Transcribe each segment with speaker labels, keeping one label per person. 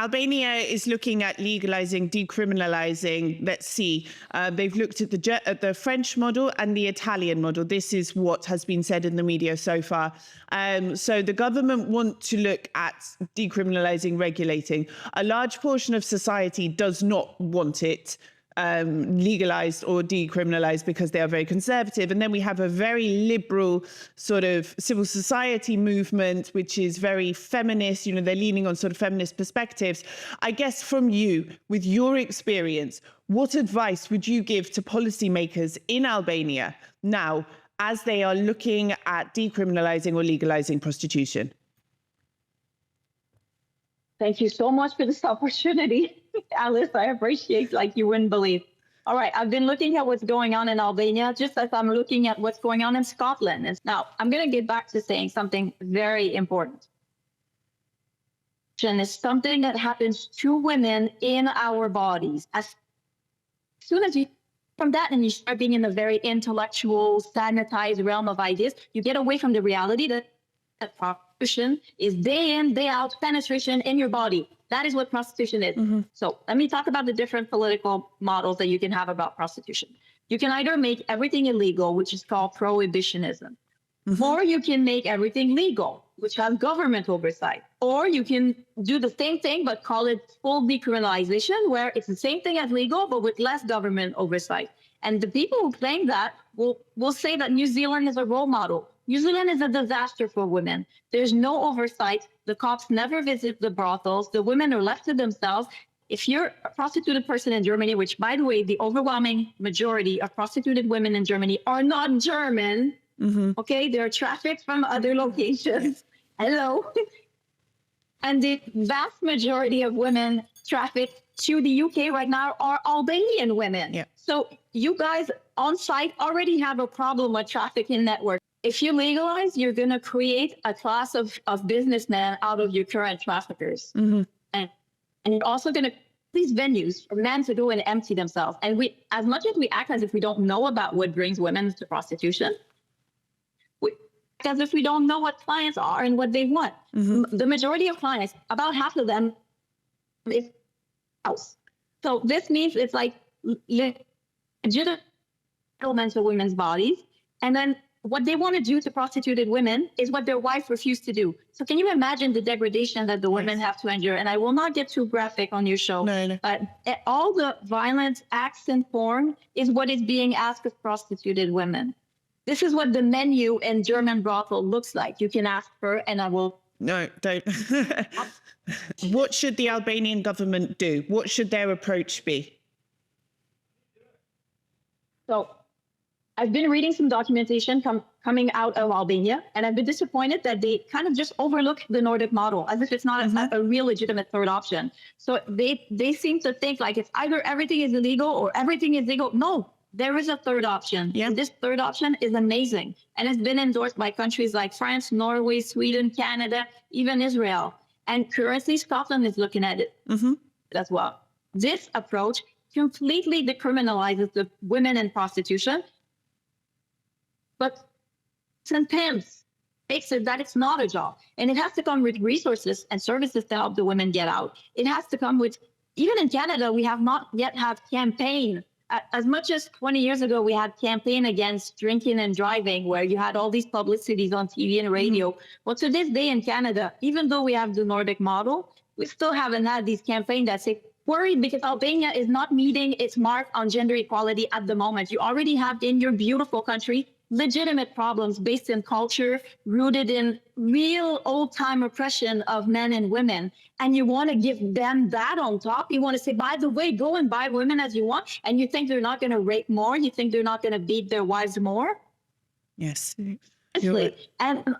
Speaker 1: Albania is looking at legalizing, decriminalizing. Let's see. They've looked at the French model and the Italian model. This is what has been said in the media so far. So the government want to look at decriminalizing, regulating. A large portion of society does not want it legalized or decriminalized because they are very conservative. And then we have a very liberal sort of civil society movement, which is very feminist. You know, they're leaning on sort of feminist perspectives. I guess from you, with your experience, what advice would you give to policymakers in Albania now as they are looking at decriminalizing or legalizing prostitution?
Speaker 2: Thank you so much for this opportunity, Alice. I appreciate like you wouldn't believe. All right, I've been looking at what's going on in Albania, just as I'm looking at what's going on in Scotland. And now I'm going to get back to saying something very important. And it's something that happens to women in our bodies. As soon as you from that and you start being in a very intellectual, sanitized realm of ideas, you get away from the reality that prostitution is day in, day out penetration in your body. That is what prostitution is. Mm-hmm. So let me talk about the different political models that you can have about prostitution. You can either make everything illegal, which is called prohibitionism, mm-hmm. or you can make everything legal, which has government oversight. Or you can do the same thing, but call it full decriminalization, where it's the same thing as legal, but with less government oversight. And the people who claim that will say that New Zealand is a role model. New Zealand is a disaster for women. There's no oversight. The cops never visit the brothels. The women are left to themselves. If you're a prostituted person in Germany, which, by the way, the overwhelming majority of prostituted women in Germany are not German, mm-hmm. okay? They're trafficked from other locations. Hello. And the vast majority of women trafficked to the UK right now are Albanian women. Yeah. So you guys on site already have a problem with trafficking network. If you legalize, you're going to create a class of businessmen out of your current traffickers. Mm-hmm. And you're also going to these venues for men to go and empty themselves. And we, as much as we act as if we don't know about what brings women to prostitution, we act as if we don't know what clients are and what they want. Mm-hmm. The majority of clients, about half of them, is house. So this means it's like legitimate elements of women's bodies. And then what they want to do to prostituted women is what their wife refused to do. So can you imagine the degradation that the women have to endure? And I will not get too graphic on your show, but all the violent acts and porn is what is being asked of prostituted women. This is what the menu in German brothel looks like. You can ask for, and I will.
Speaker 1: No, don't. What should the Albanian government do? What should their approach be?
Speaker 2: So I've been reading some documentation coming out of Albania, and I've been disappointed that they kind of just overlook the Nordic model as if it's not a real legitimate third option. So they seem to think like it's either everything is illegal or everything is legal. No, there is a third option. Yeah. And this third option is amazing. And it's been endorsed by countries like France, Norway, Sweden, Canada, even Israel. And currently Scotland is looking at it as well. This approach completely decriminalizes the women in prostitution, but St. Pimps makes it that it's not a job. And it has to come with resources and services to help the women get out. It has to come with, even in Canada, we have not yet had campaign. As much as 20 years ago, we had campaign against drinking and driving, where you had all these publicities on TV and radio. Well, to this day in Canada, even though we have the Nordic model, we still haven't had these campaigns that say, worried because Albania is not meeting its mark on gender equality at the moment. You already have in your beautiful country legitimate problems based in culture, rooted in real old-time oppression of men and women. And you want to give them that on top. You want to say, by the way, go and buy women as you want. And you think they're not going to rape more? You think they're not going to beat their wives more?
Speaker 1: Yes.
Speaker 2: And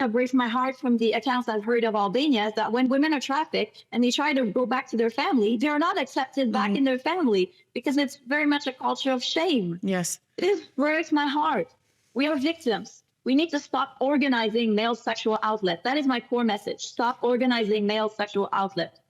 Speaker 2: it breaks my heart from the accounts I've heard of Albania is that when women are trafficked and they try to go back to their family, they're not accepted back in their family because it's very much a culture of shame.
Speaker 1: Yes.
Speaker 2: This breaks my heart. We are victims. We need to stop organizing male sexual outlets. That is my core message. Stop organizing male sexual outlets.